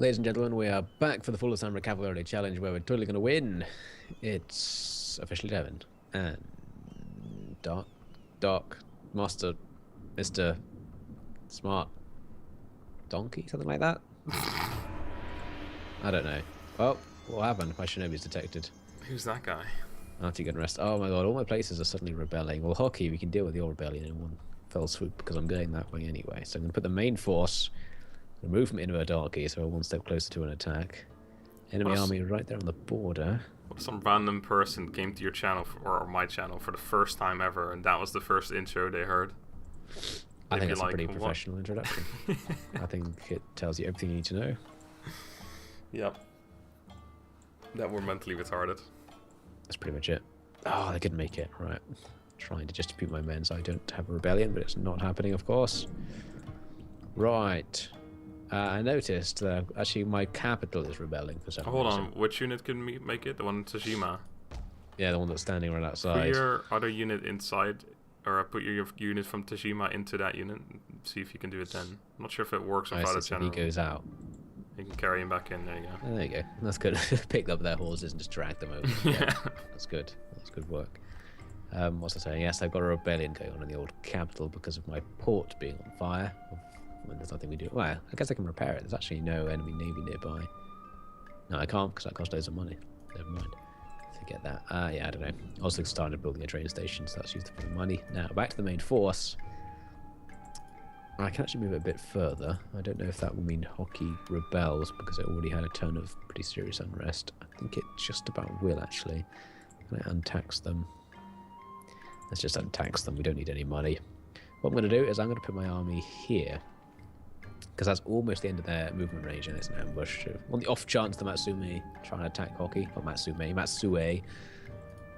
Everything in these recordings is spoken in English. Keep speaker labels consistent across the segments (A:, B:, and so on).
A: Ladies and gentlemen, we are back for the full Samurai Cavalry challenge where we're totally going to win. It's officially Devin and Doc, Master, Mr. Smart Donkey, something like that. I don't know. Well, what happened? My Shinobi's detected.
B: Who's that guy?
A: After you get unrest. Oh my god, all my places are suddenly rebelling. Well, hockey, we can deal with your rebellion in one fell swoop because I'm going that way anyway. So I'm going to put the main force, remove from Inverdarchy, so we're one step closer to an attack. Enemy army right there on the border.
B: What if some random person came to your channel or my channel for the first time ever, and that was the first intro they heard?
A: I think it's a pretty professional introduction. I think it tells you everything you need to know.
B: Yep. That we're mentally retarded.
A: That's pretty much it. Oh, they couldn't make it. Right. Trying to distribute my men so I don't have a rebellion, but it's not happening, of course. Right. I noticed that actually my capital is rebelling for some reason.
B: Hold on, which unit can make it? The one in Tsushima?
A: Yeah, the one that's standing right outside.
B: Put your other unit inside, or put your unit from Tsushima into that unit. See if you can do it then. I'm not sure if it works without a general.
A: He goes out.
B: You can carry him back in. There you go.
A: Oh, there you go. That's good. Pick up their horses and just drag them over.
B: Yeah.
A: That's good. That's good work. What's I saying? Yes, I've got a rebellion going on in the old capital because of my port being on fire. When there's nothing we do. Well, I guess I can repair it. There's actually no enemy navy nearby. No, I can't because that costs loads of money. Never mind. Forget that. Yeah, I don't know. Also started building a train station, so that's used for the money. Now, back to the main force. I can actually move it a bit further. I don't know if that will mean hockey rebels because it already had a ton of pretty serious unrest. I think it just about will, actually. Can I untax them? Let's just untax them. We don't need any money. What I'm going to do is I'm going to put my army here. Because that's almost the end of their movement range and it's an ambush. On the off chance the Matsumi try and attack hockey. Or Matsue.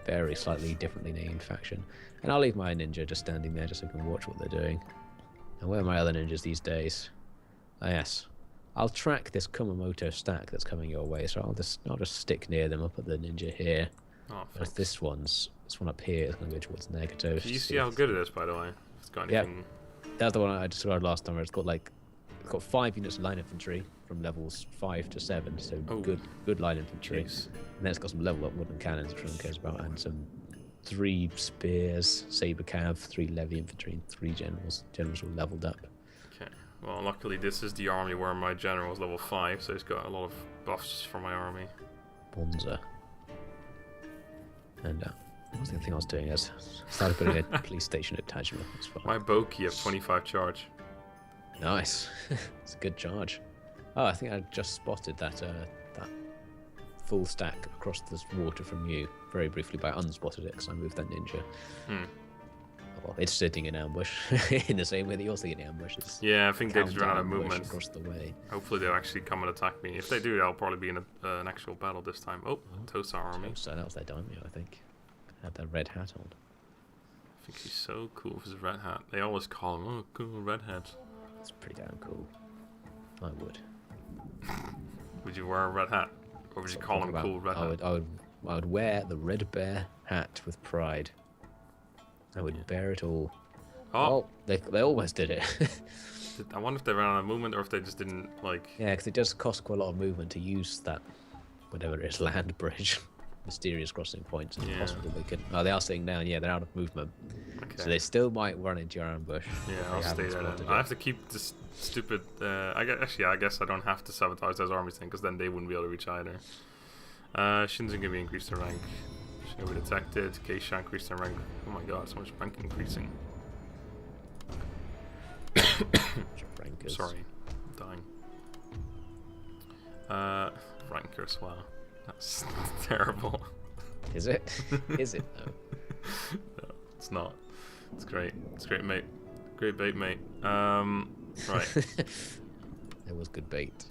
A: Very slightly differently named faction. And I'll leave my ninja just standing there just so I can watch what they're doing. And where are my other ninjas these days? Ah, yes. I'll track this Kumamoto stack that's coming your way, so I'll just stick near them. I'll put the ninja here.
B: Oh,
A: but this one up here is going to go towards negative.
B: Can you see how good it is, by the way? It's got anything...
A: Yep. That's the one I described last time where it's got 5 units of line infantry from levels 5 to 7, so good line infantry.
B: Jeez.
A: And then it's got some level up wooden cannons, which no one cares about, and some 3 spears, saber cav, 3 levy infantry, and 3 generals. Generals were leveled up.
B: Okay. Well, luckily this is the army where my general is level 5, so he's got a lot of buffs for my army.
A: Bonza. And what was the other thing I was doing? I started putting a police station attachment.
B: My Boki have 25 charge.
A: Nice. It's a good charge. Oh, I think I just spotted that that full stack across this water from you very briefly, but I unspotted it because I moved that ninja. Oh, well, it's sitting in ambush in the same way that you're sitting in ambush.
B: Yeah, I think they just ran out of movement
A: across the way.
B: Hopefully they'll actually come and attack me. If they do, I'll probably be in an actual battle this time. Oh, Tosa army.
A: Tosa, that was their daimyo, I think. Had that red hat on.
B: I think he's so cool with his red hat. They always call him, oh, cool red hat.
A: It's pretty damn cool. I would.
B: Would you wear a red hat? Or would you call him cool red hat?
A: I would wear the red bear hat with pride. I would bear it all.
B: Oh!
A: Well, they almost did it.
B: I wonder if they ran out of movement or if they just didn't, like...
A: Yeah, because it does cost quite a lot of movement to use that, whatever it is, land bridge. Mysterious crossing points. It's possible they could... Oh, they are sitting down. Yeah, they're out of movement. Okay. So they still might run into your ambush.
B: Yeah, I'll stay there then. I have to keep this stupid... I guess I don't have to sabotage those armies then, because then they wouldn't be able to reach either. Shinzen can be increased in rank. Shinobi detected. Geisha increased in rank. Oh my god, so much rank increasing. Sorry, I'm dying. Rankers, wow. That's terrible.
A: Is it? Is it though?
B: No, it's not. It's great. It's great, mate. Great bait, mate. Right.
A: It was good bait.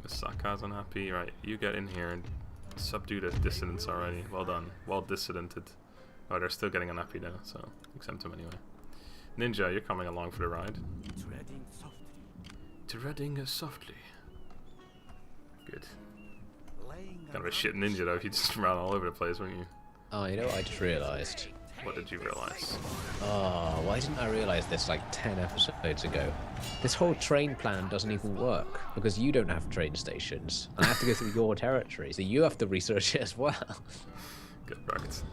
B: Misaka's unhappy. Right, you get in here and subdue the dissidents already. Well done. Well dissidented. Oh, they're still getting unhappy though, so exempt them anyway. Ninja, you're coming along for the ride. Treading softly. Good. Kind of a shit ninja though if you just ran all over the place, wouldn't you?
A: Oh, you know what I just realised?
B: What did you realize?
A: Oh, why didn't I realize this like 10 episodes ago? This whole train plan doesn't even work because you don't have train stations. I have to go through your territory, so you have to research it as well.
B: Get wrecked.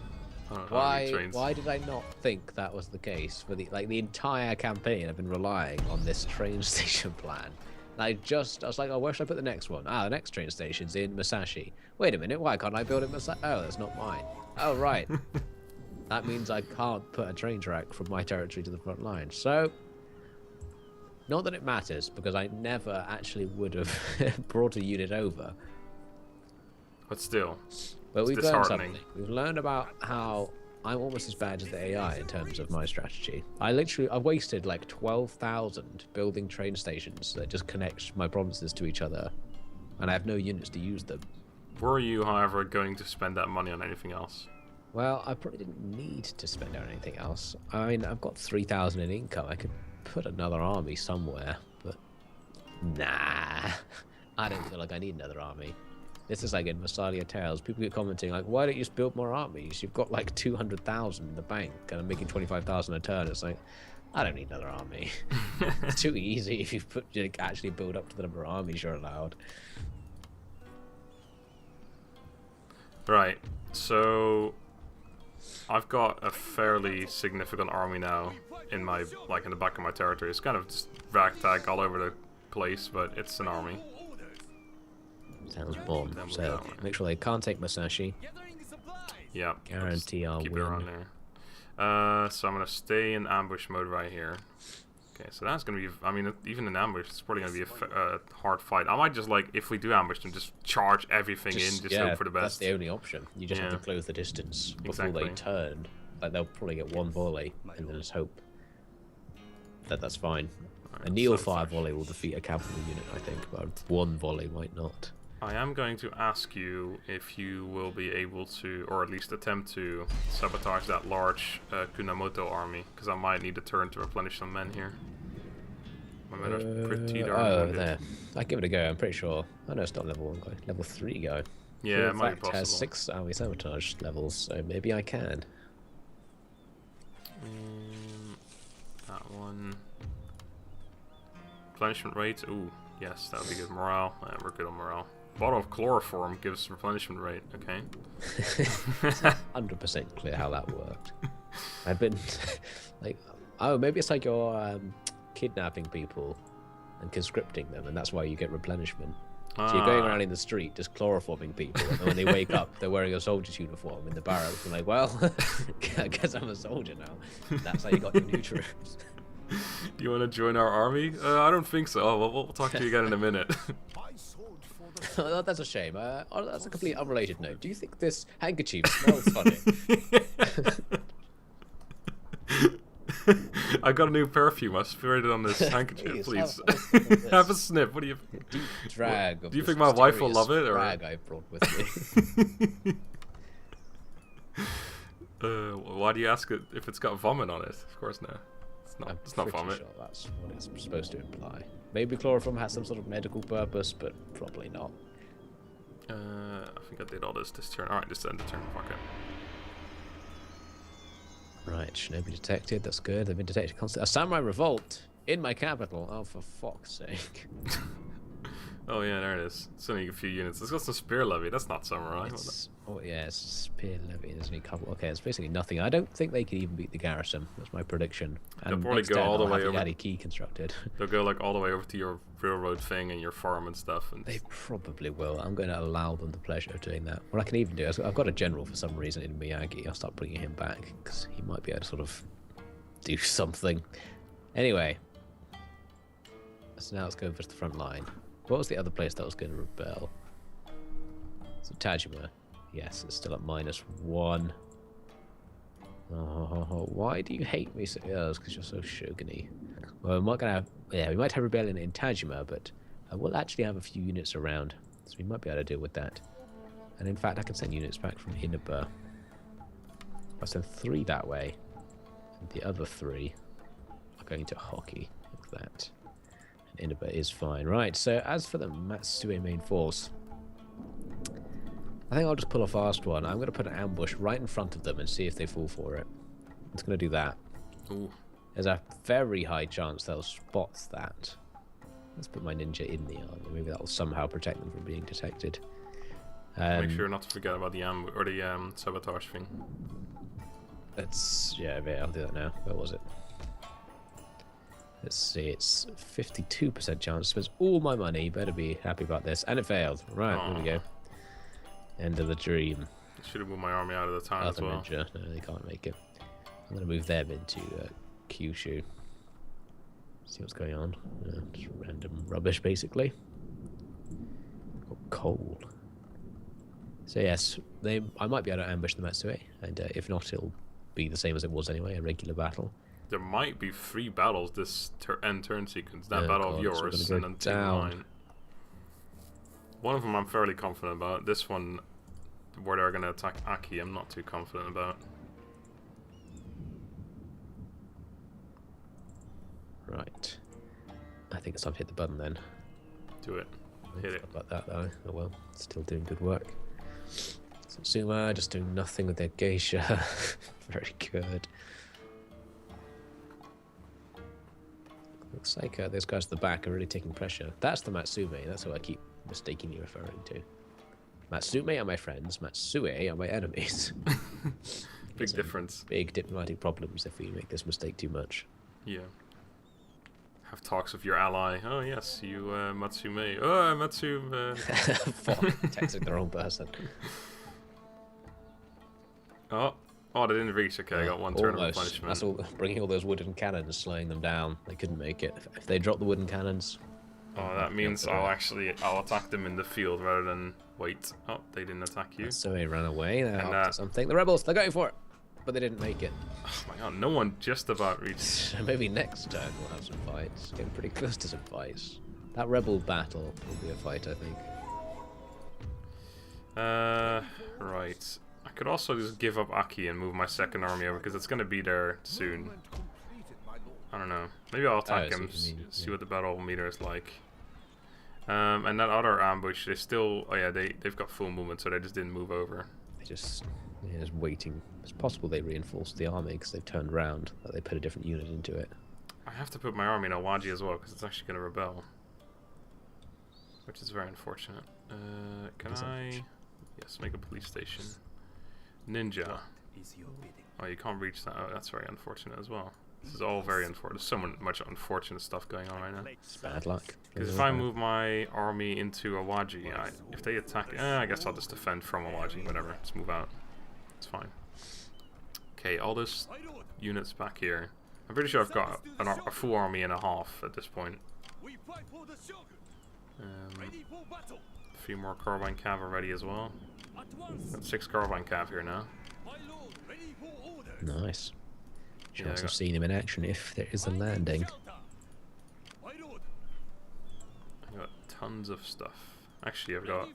A: Why did I not think that was the case for the entire campaign? I've been relying on this train station plan. I was like, oh, where should I put the next one? Ah, the next train station's in Musashi. Wait a minute, why can't I build it in Musashi? Oh, that's not mine. Oh, right. That means I can't put a train track from my territory to the front line. So, not that it matters, because I never actually would have brought a unit over.
B: But still,
A: but we've learned something. We've learned about how I'm almost as bad as the AI in terms of my strategy. I wasted like 12,000 building train stations that just connect my provinces to each other, and I have no units to use them.
B: Were you, however, going to spend that money on anything else?
A: Well, I probably didn't need to spend on anything else. I mean, I've got 3,000 in income. I could put another army somewhere, but nah, I don't feel like I need another army. This is like in Massalia Tales. People get commenting like, why don't you just build more armies? You've got like 200,000 in the bank and I'm making 25,000 a turn. It's like, I don't need another army. It's too easy if you actually build up to the number of armies you're allowed.
B: Right, so I've got a fairly significant army now in my in the back of my territory. It's kind of just ragtag all over the place, but it's an army.
A: Sounds bomb. So make sure they can't take Musashi.
B: Yeah.
A: Guarantee our
B: keep
A: win.
B: It around there. So I'm gonna stay in ambush mode right here. Okay, so that's gonna be. I mean, even in ambush, it's probably gonna be a hard fight. I might just if we do ambush them, just charge everything in, just hope for the best.
A: That's the only option. You just have to close the distance before they turn. Like they'll probably get one volley, and then just hope that that's fine. Right, a Neil fire volley will defeat a cavalry unit, I think, but one volley might not.
B: I am going to ask you if you will be able to, or at least attempt to, sabotage that large Kunamoto army, because I might need a turn to replenish some men here. My men are pretty darn wounded.
A: There. I give it a go. I'm pretty sure. Oh no, it's not level 1 guy. Level 3 guy.
B: Yeah, it might be possible.
A: Has 6 army sabotage levels, so maybe I can.
B: That one. Replenishment rate. Ooh, yes, that would be good. Morale. Yeah, we're good on morale. Bottle of chloroform gives replenishment rate. Okay.
A: 100% clear how that worked. I've been oh, maybe it's like you're kidnapping people and conscripting them, and that's why you get replenishment. So you're going around in the street just chloroforming people, and when they wake up, they're wearing a soldier's uniform in the barracks, and like, well, I guess I'm a soldier now. That's how you got your new troops.
B: Do you want to join our army? I don't think so. Oh, well, we'll talk to you again in a minute.
A: Oh, that's a shame. That's a completely unrelated note. Do you think this handkerchief smells funny?
B: I got a new perfume. I sprayed it on this handkerchief. Please have a sniff. What do you?
A: Deep drag.
B: Do you think my wife will love it? Or
A: I brought with me.
B: Why do you ask it if it's got vomit on it? Of course, no. It's not vomit.
A: Sure that's what it's supposed to imply. Maybe chloroform has some sort of medical purpose, but probably not.
B: I think I did all this turn. Alright, just end the turn. Fuck it.
A: Right, Shinobi detected. That's good. They've been detected constantly. A samurai revolt in my capital. Oh, for fuck's sake.
B: Oh yeah, there it is. It's only a few units. It's got some spear levy. That's not samurai.
A: Oh yeah, it's spear levy. There's only a couple. Okay, it's basically nothing. I don't think they could even beat the garrison. That's my prediction.
B: They'll probably go all the way over.
A: Key constructed.
B: They'll go all the way over to your railroad thing and your farm and stuff. And
A: they probably will. I'm going to allow them the pleasure of doing that. What I can even do is I've got a general for some reason in Miyagi. I'll start bringing him back because he might be able to sort of do something. Anyway, so now let's go for the front line. What was the other place that was going to rebel? So Tajima. Yes, it's still at -1. Oh, why do you hate me so? Oh, it's because you're so shogun-y. Well, we're not gonna have. Yeah, we might have rebellion in Tajima, but I will actually have a few units around, so we might be able to deal with that. And in fact, I can send units back from Inaba. I'll send 3 that way, and the other 3 are going to Hockey, like that. Inaba is fine. Right, so as for the Matsue main force, I think I'll just pull a fast one. I'm going to put an ambush right in front of them and see if they fall for it. It's going to do that.
B: Ooh.
A: There's a very high chance they'll spot that. Let's put my ninja in the armor. Maybe that will somehow protect them from being detected.
B: Make sure not to forget about the sabotage thing.
A: Yeah, I'll do that now. Where was it? Let's see, it's 52% chance. Spends all my money. Better be happy about this. And it failed. Right, there we go. End of the dream.
B: I should have moved my army out of the town as well.
A: Ninja. No, they can't make it. I'm going to move them into Kyushu. See what's going on. Just random rubbish, basically. Got coal. So yes, I might be able to ambush the Matsue, and if not, it'll be the same as it was anyway, a regular battle.
B: There might be 3 battles this end turn sequence. That battle of yours and then 2 mine. One of them I'm fairly confident about. This one, where they're going to attack Aki, I'm not too confident about.
A: Right. I think it's time to hit the button then.
B: Do it. Hit it.
A: About that though. Oh well, still doing good work. Satsuma just doing nothing with their geisha. Very good. Looks like those guys at the back are really taking pressure. That's the Matsume. That's who I keep mistakenly referring to. Matsume are my friends. Matsue are my enemies.
B: Big difference.
A: Big diplomatic problems if we make this mistake too much.
B: Yeah. Have talks with your ally. Oh yes, you Matsume. Oh, Matsume.
A: Fuck, texting the wrong person.
B: Oh, they didn't reach. Okay, I got 1 turn of punishment.
A: That's all. Bringing all those wooden cannons, slowing them down. They couldn't make it. If they drop the wooden cannons.
B: Oh, that means I'll attack them in the field rather than wait. Oh, they didn't attack you.
A: So they ran away. They're up to something. The rebels, they're going for it, but they didn't make it.
B: Oh my god, no one just about reached.
A: So maybe next turn we'll have some fights. Getting pretty close to some fights. That rebel battle will be a fight, I think.
B: Right. I could also just give up Aki and move my second army over because it's going to be there soon. I don't know. Maybe I'll attack him, see what the battle meter is like. And that other ambush, they still... Oh yeah, they've got full movement, so they just didn't move over.
A: They're just waiting. It's possible they reinforced the army because they've turned around. Like they put a different unit into it.
B: I have to put my army in Awaji as well because it's actually going to rebel. Which is very unfortunate. Can I... Yes, make a police station. Ninja. Oh, you can't reach that. Oh, that's very unfortunate as well. This is all very unfortunate. There's so much unfortunate stuff going on right now.
A: It's bad luck.
B: Because if I move my army into Awaji, if they attack... I guess I'll just defend from Awaji, whatever. Just move out. It's fine. Okay, all this units back here. I'm pretty sure I've got a full army and a half at this point. A few more Carbine Cav are ready as well. Got 6 Carbine Cav here now.
A: Nice. Chance of seeing him in action if there is a landing.
B: I got tons of stuff. Actually, I've got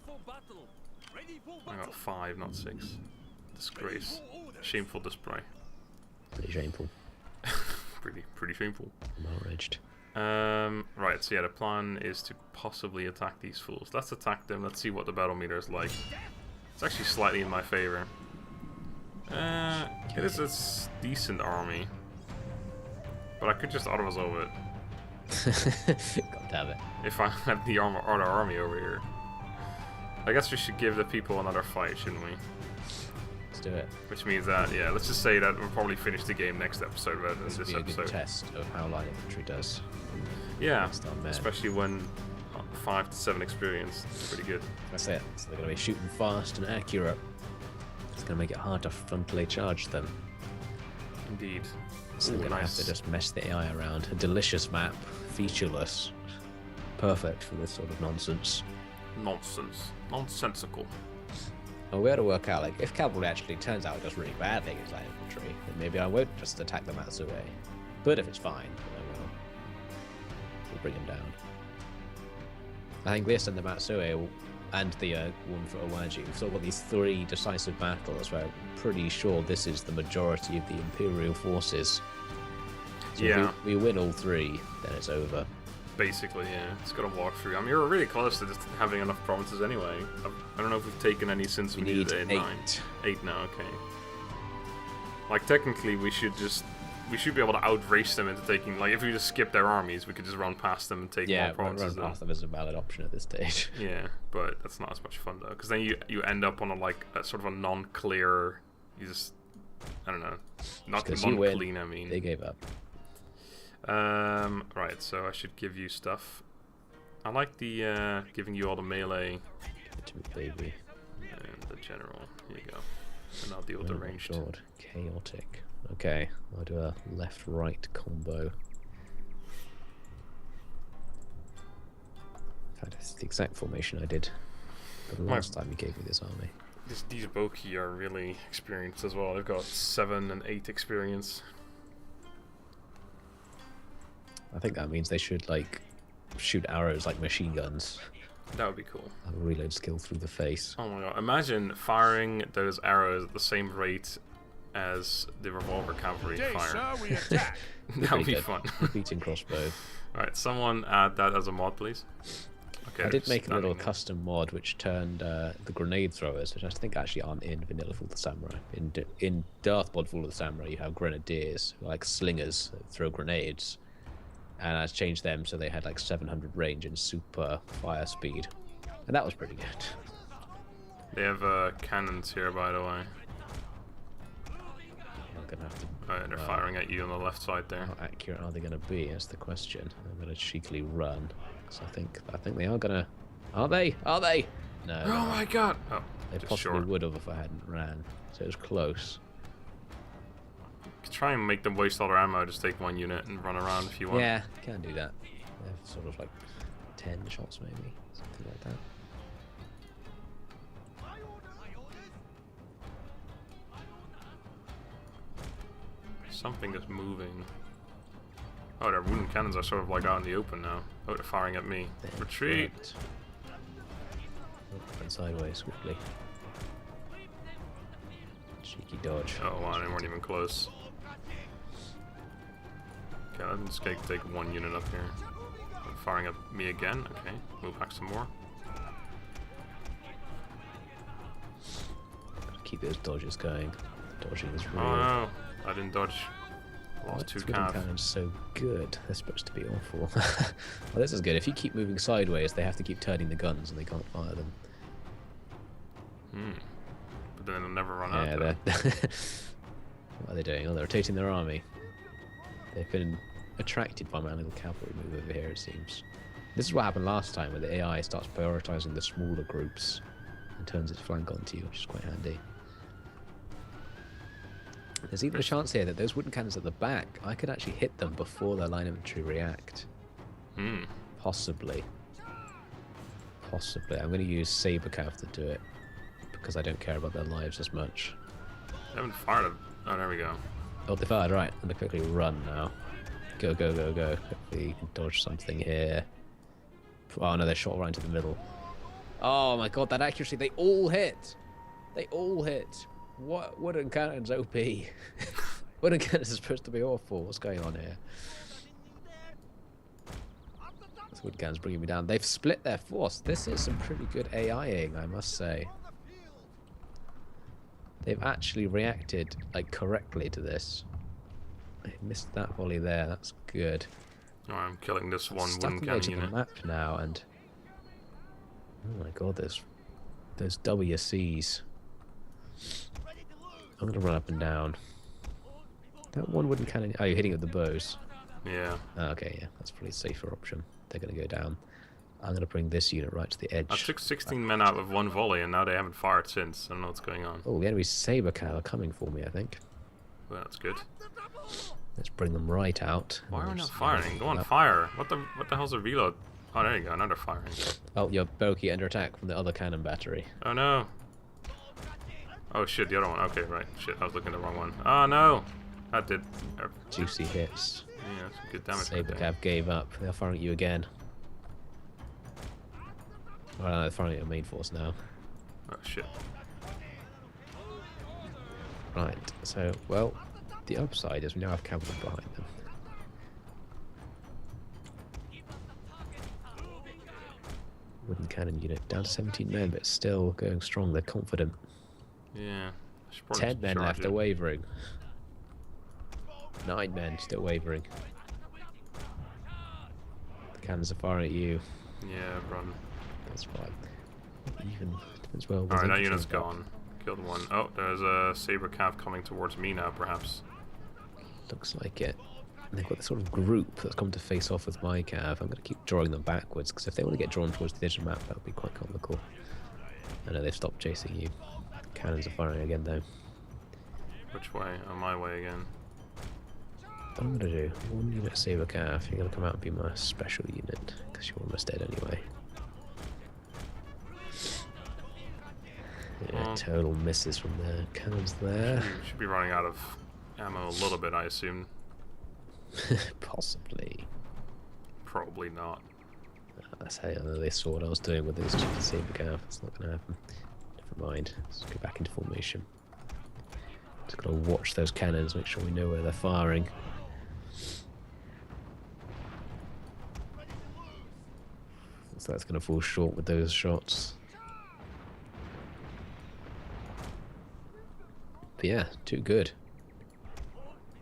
B: 5, not 6. Disgrace. Shameful display.
A: Pretty shameful.
B: pretty shameful.
A: I'm outraged.
B: Right, so yeah, the plan is to possibly attack these fools. Let's attack them, let's see what the battle meter is like. It's actually slightly in my favor. It is a decent army. But I could just auto-resolve it.
A: God damn it.
B: If I had the other army over here. I guess we should give the people another fight, shouldn't we?
A: Let's do it.
B: Which means that, yeah, let's just say that we'll probably finish the game next episode rather than this
A: episode.
B: This
A: be a good test of how light infantry does.
B: Yeah, especially when 5 to 7 experience. It's pretty good.
A: That's it. So they're going to be shooting fast and accurate. It's going to make it hard to frontally charge them.
B: Indeed.
A: So they're going to have to just mess the AI around. A delicious map, featureless. Perfect for this sort of nonsense.
B: Nonsensical.
A: Well, we ought to work out, like, if Cavalry actually turns out it does really badly against light infantry, then maybe I won't just attack the Matsue. But if it's fine, then I will. We'll bring him down. I think this and the Matsue and the one for Awaji, we've sort of got these 3 decisive battles where I'm pretty sure this is the majority of the Imperial forces. So
B: yeah.
A: If we win all 3, then it's over.
B: Basically, yeah. It's got to walk through. I mean, you're really close to just having enough provinces anyway. I don't know if we've taken any since we needed 8. 9. 8 now, okay. Like, technically, we should be able to outrace them into taking, like, if we just skip their armies, we could just run past them and take more provinces.
A: Yeah, run past them is a valid option at this stage.
B: Yeah, but that's not as much fun, though, because then you end up on a sort of a non-clear, I don't know, not non-clean, I mean.
A: They gave up.
B: Right, so I should give you stuff. I like the, giving you all the melee.
A: Give it to me, baby.
B: And the general, here you go. And I'll deal with the ranged.
A: God, chaotic. Okay, I'll do a left-right combo. In fact, it's the exact formation I did the last time you gave me this army.
B: These Boki are really experienced as well. They've got 7 and 8 experience.
A: I think that means they should, like, shoot arrows like machine guns.
B: That would be cool.
A: Have a reload skill through the face.
B: Oh my god, imagine firing those arrows at the same rate as the revolver cavalry fire.
C: Sir, we attack.
B: That would be fun.
A: Beating crossbow.
B: Alright, someone add that as a mod, please. Okay,
A: I did make a little custom mod which turned the grenade throwers, which I think actually aren't in Vanilla Fall of the Samurai. In Darth Mod Fall of the Samurai, you have grenadiers, like slingers, that throw grenades. And I changed them so they had like 700 range and super fire speed. And that was pretty good.
B: They have cannons here, by the way.
A: I'm gonna have to.
B: They're firing at you on the left side there.
A: How accurate are they going to be? That's the question. I'm going to cheekily run. Because I think they are going to. Are they? Are they? No.
B: Oh my god! Oh,
A: they possibly would have if I hadn't ran. So it was close.
B: Try and make them waste all their ammo, just take 1 unit and run around if you want.
A: Yeah, can do that. They have sort of like 10 shots maybe, something like that.
B: Something is moving. Oh, their wooden cannons are sort of like out in the open now. Oh, they're firing at me. Retreat!
A: Right. Oh, went sideways swiftly. Cheeky dodge.
B: Oh wow, they weren't even close. Okay, I'm just gonna take 1 unit up here. They're firing at me again. Okay, move back some more.
A: Keep those dodges going. Dodging is real.
B: Oh no, I didn't dodge. Lost 2 cav.
A: Cannons so good. They're supposed to be awful. Well, this is good. If you keep moving sideways, they have to keep turning the guns and they can't fire them.
B: But then they'll never run out.
A: Yeah, what are they doing? Oh, they're rotating their army. They've been attracted by my little cavalry move over here, it seems. This is what happened last time, where the AI starts prioritizing the smaller groups and turns its flank onto you, which is quite handy. There's even a chance here that those wooden cannons at the back, I could actually hit them before their line infantry react. Possibly. Possibly. I'm going to use Saber Cav to do it, because I don't care about their lives as much.
B: They haven't fired them. Oh, there we go.
A: Oh, they fired, right. I'm going to quickly run now. Go, go, go, go. Hopefully you can dodge something here. Oh no, they're shot right into the middle. Oh my god, that accuracy. They all hit. They all hit. What? Wooden cannons OP. Wooden cannons are supposed to be awful. What's going on here? This wooden cannon's bringing me down. They've split their force. This is some pretty good AIing, I must say. They've actually reacted like correctly to this. I missed that volley there. That's good.
B: Oh, I'm killing this one
A: Stuck
B: wooden
A: on the edge
B: cannon
A: of the
B: unit.
A: map now, and oh my god, those WCs. I'm gonna run up and down. That one wooden cannon. Oh, you're hitting it with the bows.
B: Yeah.
A: Oh, okay, yeah, that's probably a safer option. They're gonna go down. I'm gonna bring this unit right to the edge.
B: I took 16 men out with 1 volley, and now they haven't fired since. I don't know what's going on.
A: Oh, the enemy Saber Cav are coming for me, I think.
B: Well, that's good.
A: Let's bring them right out.
B: Why are we not firing? Go on, fire! What the hell's a reload? Oh, there you go. Now they're firing.
A: Oh, your Boki under attack from the other cannon battery.
B: Oh no. Oh shit, the other one. Okay, right. Shit, I was looking at the wrong one. Oh no! That did
A: Juicy hits.
B: Yeah, some good damage.
A: Saber
B: right there.
A: Cav gave up. They're firing at you again. Well, no, they're firing at your main force now.
B: Oh shit.
A: Right, so, well, the upside is we now have cavalry behind them. Wooden cannon unit down to 17 men, but still going strong. They're confident.
B: Yeah.
A: 10 men left, they're wavering. 9 men still wavering. The cannons are firing at you.
B: Yeah, run.
A: That's fine. Even as well.
B: Alright, that unit's gone. Killed one. Oh, there's a saber cav coming towards me now, perhaps.
A: Looks like it. And they've got this sort of group that's come to face off with my cav. I'm going to keep drawing them backwards, because if they want to get drawn towards the edge of the map, that would be quite comical. I know they've stopped chasing you. Cannons are firing again, though.
B: Which way? Oh, my way again.
A: What I'm going to do, 1 unit saber cav, you're going to come out and be my special unit, because you're almost dead anyway. Yeah, total misses from the cannons there.
B: Should be running out of ammo a little bit, I assume.
A: Possibly.
B: Probably not.
A: That's how they saw what I was doing with this stupid saber cav. It's not going to happen. Never mind. Let's go back into formation. Just got to watch those cannons, make sure we know where they're firing. So that's going to fall short with those shots. But yeah, too good.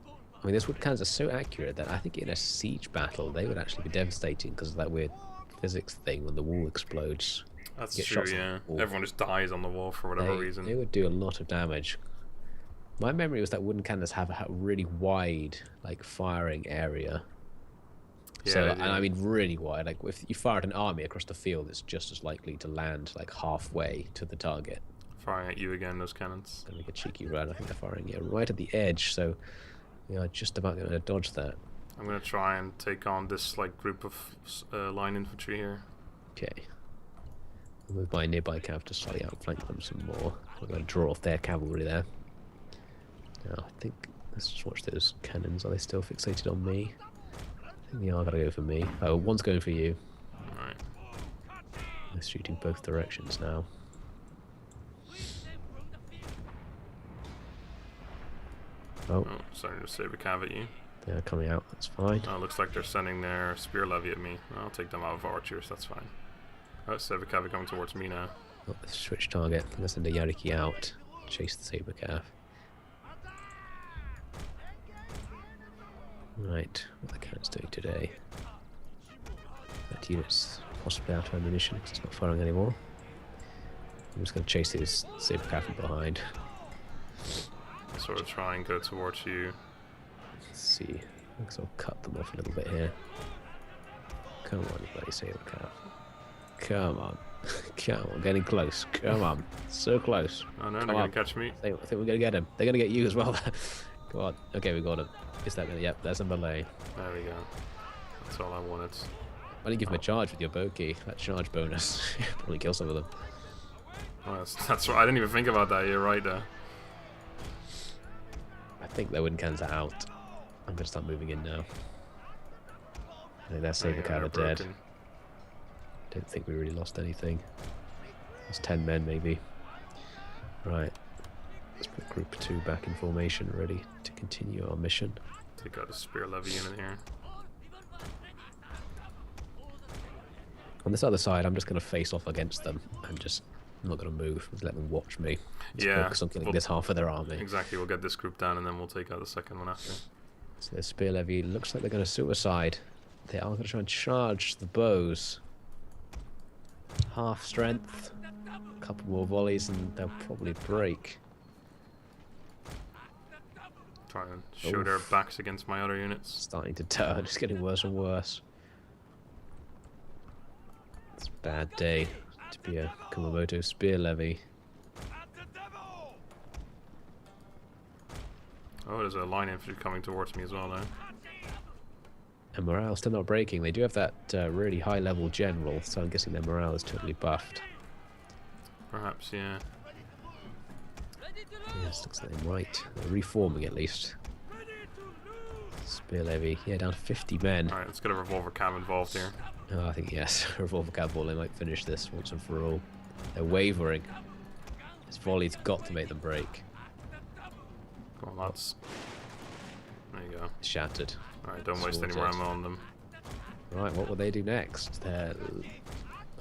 A: I mean, those wood cannons are so accurate that I think in a siege battle they would actually be devastating because of that weird physics thing when the wall explodes.
B: That's true, yeah. Everyone just dies on the wall for whatever reason.
A: They would do a lot of damage. My memory was that wooden cannons have a really wide, like, firing area. Yeah, so, and I mean really wide. Like, if you fire at an army across the field, it's just as likely to land like halfway to the target.
B: Firing at you again, those cannons.
A: Gonna make a cheeky run. I think they're firing right at the edge, so we are just about going to dodge that.
B: I'm going to try and take on this like group of line infantry here.
A: Okay. With my nearby cav to slightly outflank them some more. I'm going to draw off their cavalry there. Now, I think, let's just watch those cannons. Are they still fixated on me? I think they are going to go for me. Oh, one's going for you.
B: Alright.
A: They're shooting both directions now. Oh,
B: starting to saber cav at you.
A: They're coming out, that's fine.
B: Oh, looks like they're sending their spear levy at me. I'll take them out of archers, that's fine. Oh, saber cav coming towards me now.
A: Oh, switch target. I'm going to send a Yariki out. Chase the saber cav. Right, what are the cannons doing today? That unit's possibly out of ammunition because it's not firing anymore. I'm just going to chase this saber cav from behind.
B: Sort of try and go towards you.
A: Let's see. I guess I'll cut them off a little bit here. Come on, you bloody saber cav. Come on. Come on, getting close. Come on. So close.
B: Oh no, they're going to catch me.
A: I think we're going to get him. They're going to get you as well. Come on. Okay, we got him. Is that gonna, yep, there's a melee.
B: There we go. That's all I wanted.
A: Why didn't give him a charge with your bogey? That charge bonus. Probably kill some of them.
B: Oh, that's right. I didn't even think about that. You're right there.
A: I think their wooden cannons are out. I'm gonna start moving in now. I think their saber cav are dead. Don't think we really lost anything. It's 10 men maybe. Right. Let's put group 2 back in formation, ready to continue our mission.
B: Take out a spear levy unit here.
A: On this other side, I'm just going to face off against them. I'm not going to move. Just let them watch me. Just focus on killing this half of their army.
B: Exactly. We'll get this group down and then we'll take out the second one after.
A: So their spear levy looks like they're going to suicide. They are going to try and charge the bows. Half strength. A couple more volleys and they'll probably break.
B: Try and show their backs against my other units.
A: Starting to turn, it's getting worse and worse. It's a bad day to be a Kumamoto spear levy.
B: Oh, there's a line infantry coming towards me as well now.
A: And morale's still not breaking. They do have that really high level general, so I'm guessing their morale is totally buffed.
B: Perhaps, yeah.
A: Yes, looks like they're right. They're reforming at least. Spear levy, yeah, down to 50 men.
B: Alright, let's get a revolver cav involved here.
A: Oh, I think yes, revolver cav volley might finish this once and for all. They're wavering. This volley's got to make them break.
B: Come on, lads. There you go.
A: Shattered.
B: Alright, don't waste any more ammo on them.
A: Right, what will they do next? They're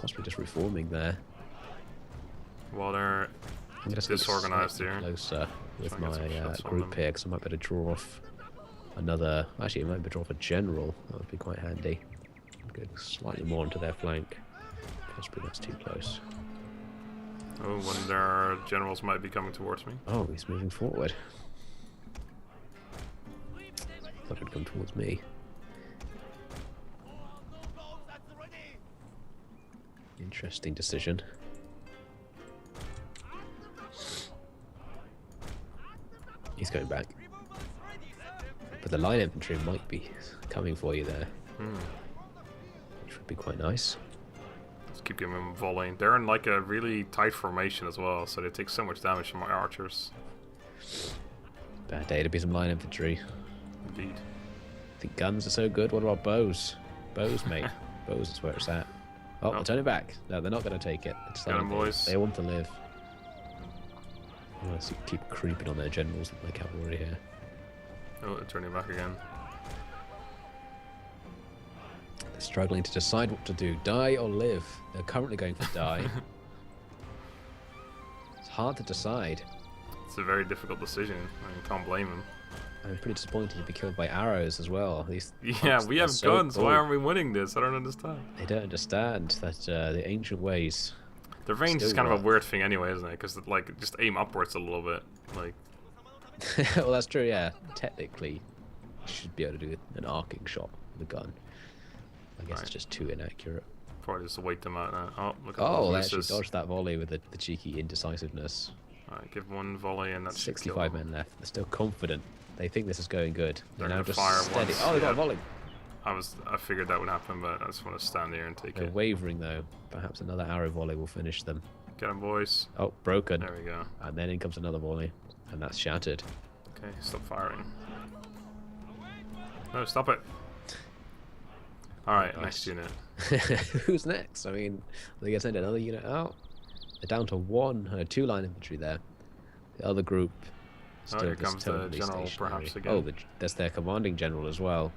A: possibly just reforming there.
B: Well, they're disorganized here.
A: Closer with my group here, because I might better draw off another. Actually, it might be draw for general. That would be quite handy. Go slightly more onto their flank. Possibly that's too close.
B: Oh, when their generals might be coming towards me.
A: Oh, he's moving forward. Thought he'd come towards me. Interesting decision. He's going back. But the line infantry might be coming for you there. Which would be quite nice.
B: Let's keep giving them volleying. They're in like a really tight formation as well, so they take so much damage from my archers.
A: Bad day to be some line infantry.
B: Indeed.
A: I think guns are so good. What about bows? Bows, mate. Bows is where it's at. Oh, they're turning back. No, they're not going to take it.
B: Got 'em, boys.
A: They want to live. Let's keep creeping on their generals with my cavalry here.
B: Oh, they're turning back again.
A: They're struggling to decide what to do. Die or live. They're currently going for die. It's hard to decide.
B: It's a very difficult decision. I mean, can't blame them.
A: I'm pretty disappointed to be killed by arrows as well. These
B: yeah, we have
A: so
B: guns.
A: cool.
B: Why aren't we winning this? I don't understand.
A: They don't understand that the ancient ways.
B: The range is kind of a weird thing anyway, isn't it? Because like just aim upwards a little bit, like.
A: Well, that's true. Yeah, technically, you should be able to do an arcing shot with a gun. I guess it's just too inaccurate.
B: Probably just wait them out now. Oh, look at
A: oh, they actually dodged that volley with the cheeky indecisiveness.
B: Alright, give one volley and that's
A: 65 men left. They're still confident. They think this is going good.
B: They're
A: now
B: gonna
A: just
B: fire
A: steady.
B: once.
A: Oh, they got a volley.
B: I figured that would happen, but I just want to stand here and take
A: They're
B: it.
A: wavering though. Perhaps another arrow volley will finish them.
B: Get him, boys.
A: Oh, broken.
B: There we go.
A: And then in comes another volley, and that's shattered.
B: Okay, stop firing. No, stop it. Alright, next unit.
A: Who's next? I mean, they get sent another unit out. They're down to two line infantry there. The other group still
B: here
A: just
B: comes the
A: totally
B: general,
A: stationary.
B: perhaps, again.
A: Oh, that's their commanding general as well.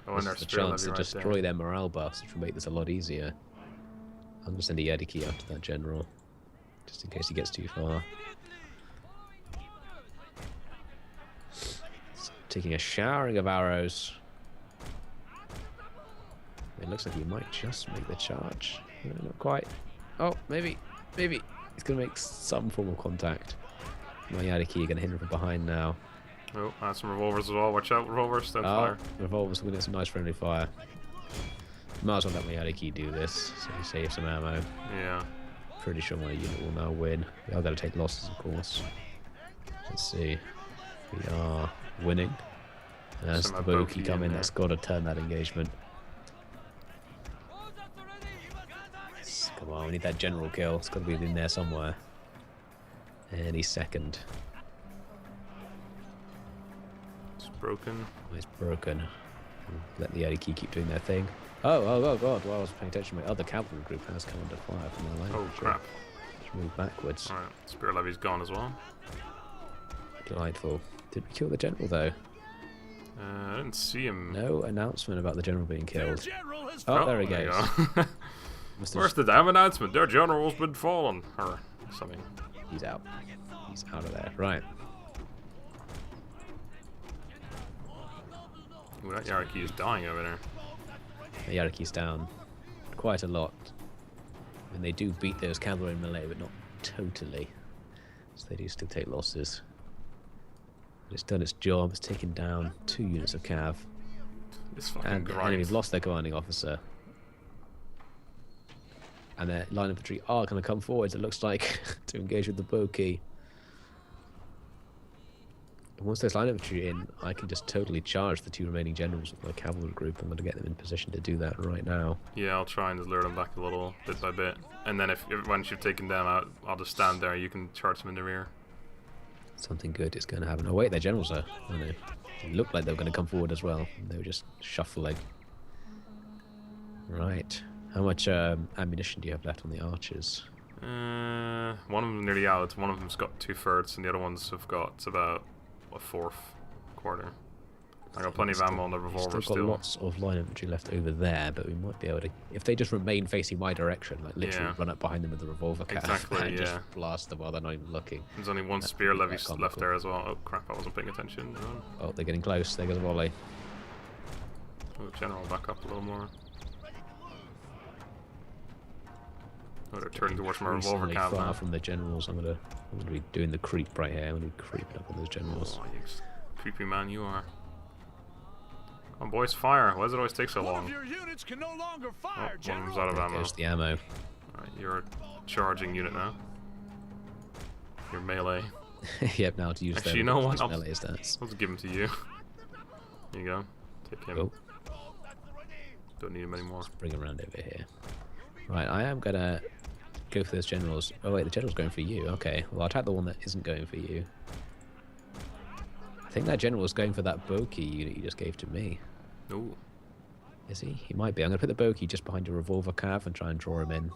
B: Oh,
A: This
B: and
A: is the
B: their
A: chance to destroy their morale buffs, which will make this a lot easier. I'm going to send a Yadiki after that general, just in case he gets too far. Taking a showering of arrows. It looks like he might just make the charge. No, not quite. Oh, maybe. He's going to make some form of contact. My Yadiki are going to hit him from behind now.
B: Oh, that's some revolvers as well. Watch out, revolvers, don't fire.
A: Revolvers, we're going to get some nice friendly fire. Might as well let my Yadiki do this, so he saves some ammo.
B: Yeah.
A: Pretty sure my unit will now win. We are going to take losses, of course. Let's see. We are winning. And as the Boki come in, that's got to turn that engagement. Come on, we need that general kill. It's got to be in there somewhere. Any second.
B: It's broken.
A: Oh, it's broken. Let the Yadiki keep doing their thing. Oh god, while I was paying attention, my other cavalry group has come under fire from the line.
B: Oh crap.
A: Just move backwards.
B: Alright, Spirit Levy's gone as well.
A: Delightful. Did we kill the general though?
B: I didn't see him.
A: No announcement about the general being killed. Oh, there he goes.
B: Go. Where's the damn announcement? Their general's been fallen. Or something.
A: He's out. He's out of there. Right.
B: Ooh, that Yariki is dying over there.
A: The Yariki's down quite a lot. And they do beat those cavalry in melee, but not totally. So they do still take losses. But it's done its job. It's taken down 2 units of cav.
B: This fucking
A: And the enemy's lost their commanding officer. And their line infantry are going to come forwards, it looks like, to engage with the Boki. And once there's line infantry in, I can just totally charge the 2 remaining generals of my cavalry group. I'm going to get them in position to do that right now.
B: Yeah, I'll try and just lure them back a little, bit by bit. And then if once you've taken them out, I'll just stand there. You can charge them in the rear.
A: Something good is going to happen. Oh wait, their generals are. Oh no. It looked like they were going to come forward as well. They were just shuffling. Right. How much ammunition do you have left on the archers?
B: One of them nearly out. One of them's got 2/3, and the other ones have got about a 1/4. I got plenty of ammo on the revolver
A: still. Got lots of line infantry left over there, but we might be able to, if they just remain facing my direction, like literally run up behind them with the revolver and just blast them while they're not even looking.
B: There's only one spear levy left there as well. Oh crap! I wasn't paying attention.
A: Oh, they're getting close. There goes a volley.
B: Oh, general, back up a little more. Oh, they're turning towards my revolver cav
A: far
B: now.
A: From the generals. I'm gonna be doing the creep right here. I'm gonna be creeping up on those generals.
B: Oh, you creepy man you are. Come on, boys, fire. Why does it always take so long?
C: One of your units can no longer fire,
B: one of them's out of ammo.
A: There's the ammo.
B: Alright, you're a charging unit now. You're melee.
A: Yep, now to use
B: actually, you know what?
A: Melee stats.
B: I'll just give him to you. There you go. Take him.
A: Oh.
B: Don't need him anymore.
A: Let's bring him around over here. Right, I am gonna go for those generals. Oh wait, the general's going for you. Okay, well I'll attack the one that isn't going for you. I think that general is going for that bogey unit you just gave to me.
B: Ooh.
A: Is he? He might be. I'm going to put the bogey just behind your revolver cav and try and draw him in.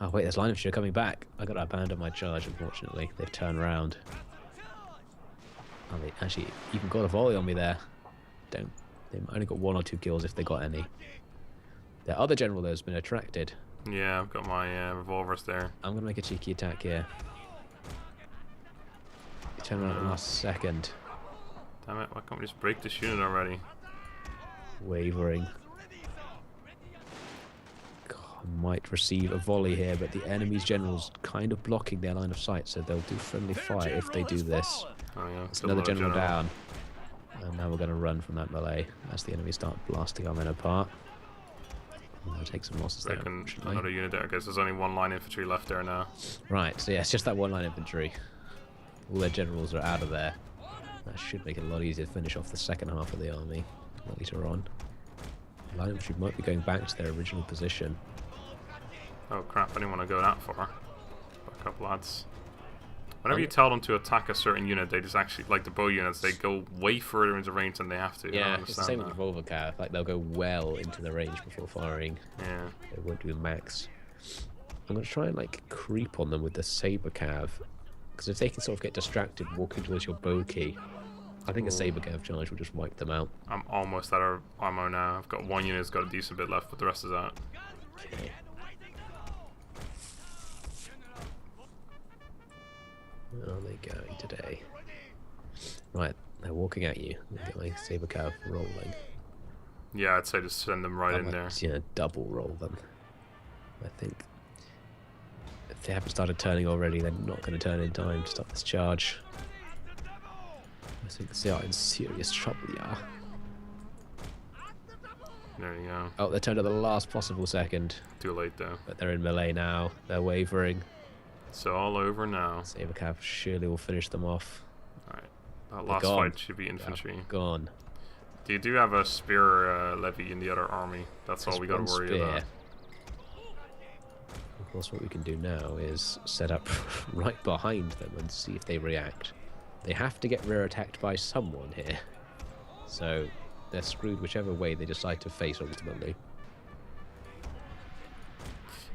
A: Oh wait, there's line infantry coming back. I got to abandon my charge, unfortunately. They've turned around. Oh, they actually even got a volley on me there. They only got 1 or 2 kills if they got any. The other general though has been attracted.
B: Yeah, I've got my revolvers there.
A: I'm going to make a cheeky attack here. Turn around at the last second.
B: Damn it, why can't we just break this unit already?
A: Wavering. God, I might receive a volley here, but the enemy's general's kind of blocking their line of sight, so they'll do friendly fire if they do this.
B: Oh yeah,
A: it's another general down. And now we're going to run from that melee as the enemy start blasting our men apart. I'm going to take some losses there.
B: Another unit there. I guess there's only 1 line infantry left there now.
A: Right, so yeah, it's just that 1 line infantry. All their generals are out of there. That should make it a lot easier to finish off the second half of the army later on. Line infantry might be going back to their original position.
B: Oh crap, I didn't want to go that far. Back up, lads. Whenever you tell them to attack a certain unit, they just actually, like the bow units, they go way further into range than they have to.
A: Yeah, it's the same with revolver cav. Like they'll go well into the range before firing.
B: Yeah.
A: They won't do the max. I'm going to try and like creep on them with the saber cav. Because if they can sort of get distracted walking towards your bogey, I think a saber cav charge will just wipe them out.
B: I'm almost out of ammo now. I've got 1 unit that's got a decent bit left, but the rest is out.
A: Okay. Where are they going today? Right, they're walking at you. Let me get my saber cav rolling.
B: Yeah, I'd say just send them right in there.
A: Yeah, double roll them. I think if they haven't started turning already, they're not going to turn in time to stop this charge. I think they are in serious trouble, yeah.
B: There you go.
A: Oh, they turned at the last possible second.
B: Too late though.
A: But they're in melee now. They're wavering.
B: It's all over now.
A: Saber cav surely will finish them off.
B: Alright. That last fight should be infantry.
A: Gone.
B: You do have a spear levy in the other army. That's all we got to worry about.
A: Of course, what we can do now is set up right behind them and see if they react. They have to get rear attacked by someone here. So they're screwed whichever way they decide to face ultimately.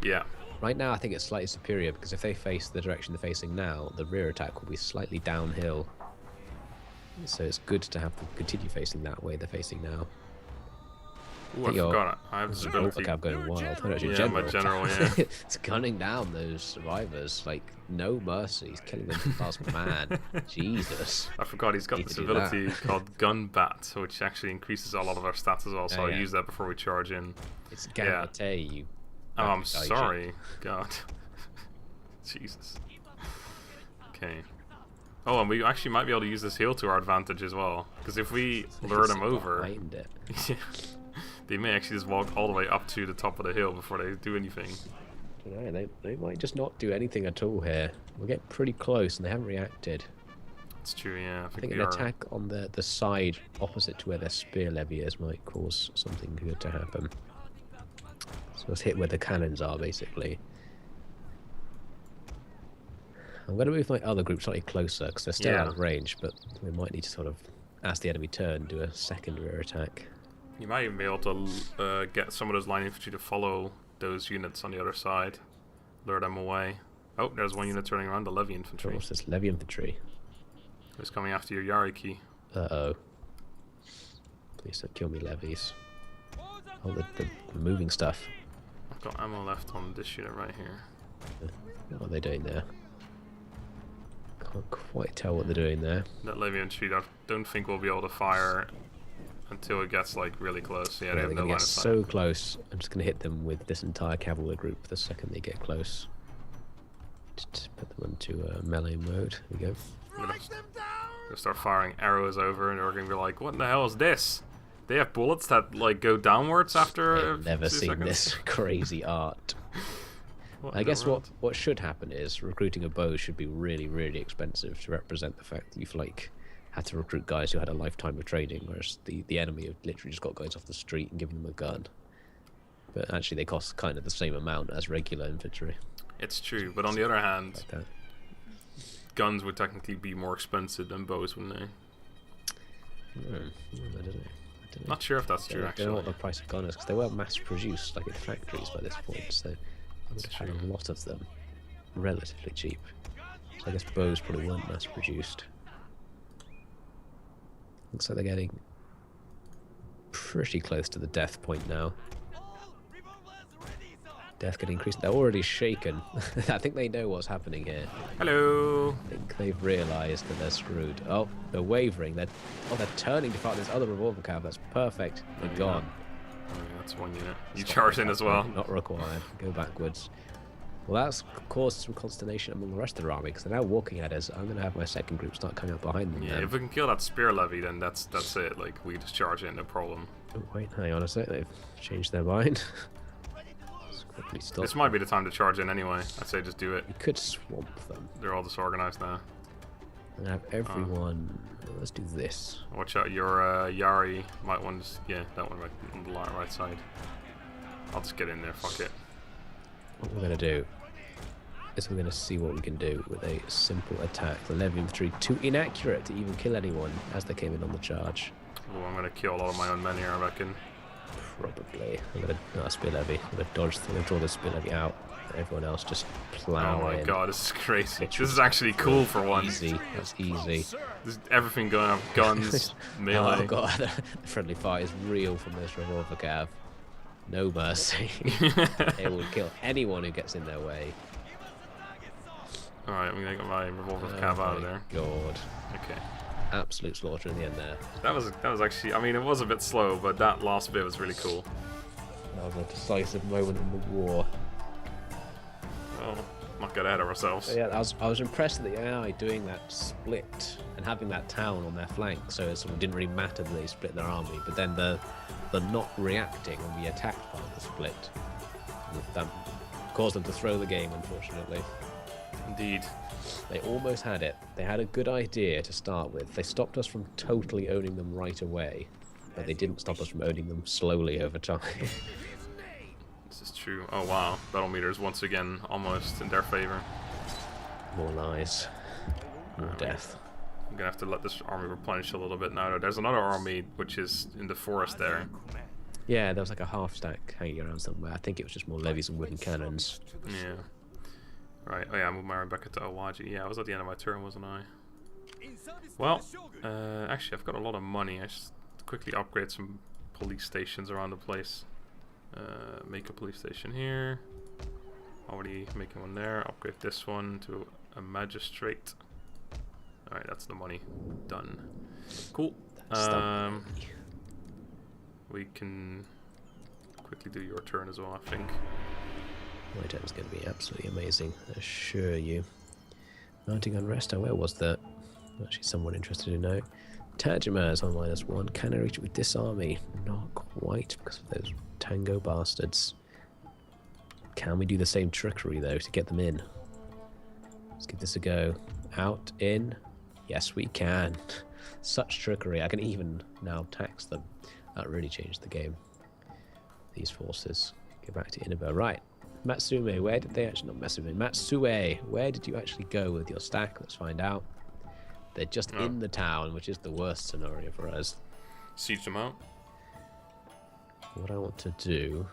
B: Yeah.
A: Right now I think it's slightly superior because if they face the direction they're facing now, the rear attack will be slightly downhill. So it's good to have them continue facing that way they're facing now.
B: Ooh, I forgot. I have this ability.
A: Going wild.
B: Yeah, my general, yeah.
A: It's gunning down those survivors like no mercy. He's killing them to the last man. Jesus.
B: I forgot he's got this ability called Gun Bat, which actually increases a lot of our stats as well. So I use that before we charge in.
A: It's Gamate, you.
B: Oh, I'm sorry. God. Jesus. Okay. Oh, and we actually might be able to use this hill to our advantage as well. Because if we lure them over, yeah, they may actually just walk all the way up to the top of the hill before they do anything.
A: I don't know, they might just not do anything at all here. We'll get pretty close and they haven't reacted.
B: It's true, yeah.
A: I think an attack on the side opposite to where their spear levy is might cause something good to happen. So let's hit where the cannons are, basically. I'm going to move my other group slightly closer because they're still out of range, but we might need to sort of, as the enemy turn, do a second rear attack.
B: You might even be able to get some of those line infantry to follow those units on the other side, lure them away. Oh, there's one unit turning around, the levy infantry.
A: Of course, there's levy infantry.
B: Who's coming after your Yariki?
A: Uh-oh. Please don't kill me, levies. Oh, the moving stuff.
B: I've got ammo left on this unit right here.
A: What are they doing there? Can't quite tell what they're doing there.
B: That levy infantry, I don't think we'll be able to fire until it gets like really close. Yeah, they have
A: they're
B: no
A: gonna
B: line
A: get
B: of sight.
A: so close. I'm just gonna hit them with this entire cavalry group the second they get close. Just put them into melee mode. There we go.
B: I'm gonna start firing arrows over, and they're gonna be like, "What the hell is this? They have bullets that like go downwards after."
A: I've never
B: 2
A: seen
B: seconds?
A: this crazy art.
B: What
A: I
B: in the
A: guess
B: world?
A: what should happen is recruiting a bow should be really, really expensive to represent the fact that you've like had to recruit guys who had a lifetime of training, whereas the enemy have literally just got guys off the street and given them a gun. But actually, they cost kind of the same amount as regular infantry.
B: It's true, but on the other hand,
A: Like that.
B: guns would technically be more expensive than bows, wouldn't they?
A: I don't know.
B: Not sure if that's true,
A: I don't know
B: actually.
A: what the price of gun is because they were mass produced like in factories by this point, so they would have had a lot of them relatively cheap. So I guess bows probably weren't mass produced. Looks like they're getting pretty close to the death point now. Death getting increased. They're already shaken. I think they know what's happening here.
B: Hello!
A: I think they've realised that they're screwed. Oh, they're wavering. They're turning to fight this other revolver cav. That's perfect. They're gone.
B: Oh, yeah, that's one unit. You charge in as well.
A: Not required. Go backwards. Well, that's caused some consternation among the rest of their army because they're now walking at us. I'm going to have my second group start coming up behind them.
B: Yeah,
A: then.
B: if we can kill that spear levy, then that's it. Like, we just charge in, no problem.
A: Oh, wait, hang on a sec. They've changed their mind. Let's quickly stop.
B: This might be the time to charge in anyway. I'd say just do it.
A: We could swamp them
B: They're all disorganized now.
A: and have everyone. Let's do this.
B: Watch out, your Yari might want to... Yeah, that one right on the right side. I'll just get in there, fuck it.
A: What we're going to do is we're going to see what we can do with a simple attack. The levy infantry too inaccurate to even kill anyone as they came in on the charge.
B: Oh, I'm gonna kill a lot of my own men here, I reckon.
A: Probably. I'm going to spear levy. I'm going to dodge. I'm going to draw the spear levy out. Everyone else just plow
B: Oh my
A: in.
B: god, this is crazy.
A: Which
B: This is actually cool for once.
A: Easy. That's easy.
B: There's everything going up. Guns, melee.
A: Oh god, the friendly fire is real from this revolver cav. No mercy. They will kill anyone who gets in their way.
B: Alright, I'm gonna get my revolver cav out of there.
A: God.
B: Okay.
A: Absolute slaughter in the end there.
B: That was actually, I mean, it was a bit slow, but that last bit was really cool.
A: That was a decisive moment in the war.
B: Well, not get ahead of ourselves.
A: But yeah, I was impressed with the AI doing that split and having that town on their flank, so it sort of didn't really matter that they split their army, but then the not reacting and the attacked part of the split, that caused them to throw the game, unfortunately.
B: Indeed.
A: They almost had it. They had a good idea to start with. They stopped us from totally owning them right away, but they didn't stop us from owning them slowly over time.
B: This is true. Oh wow, battle meters once again almost in their favor.
A: More lies. More death.
B: I'm gonna have to let this army replenish a little bit now. Though. There's another army which is in the forest there.
A: Yeah, there was like a half stack hanging around somewhere. I think it was just more levies and wooden cannons.
B: Yeah. Right. Oh yeah, I moved my Rebecca to Awaji. Yeah, I was at the end of my turn, wasn't I? Well, actually, I've got a lot of money. I just quickly upgrade some police stations around the place. Make a police station here. Already making one there. Upgrade this one to a magistrate. Alright, that's the money. Done. Cool. We can quickly do your turn as well, I think.
A: My turn is going to be absolutely amazing, I assure you. Mounting unrest, oh, where was that? Actually, someone interested to know. Tajima is on -1. Can I reach it with this army? Not quite, because of those tango bastards. Can we do the same trickery, though, to get them in? Let's give this a go. Out, in. Yes, we can. Such trickery. I can even now tax them. That really changed the game. These forces. Go back to Inaba. Right. Matsume, where did they actually... Not Matsume. Matsue, where did you actually go with your stack? Let's find out. They're just in the town, which is the worst scenario for us.
B: Siege them out.
A: What I want to do...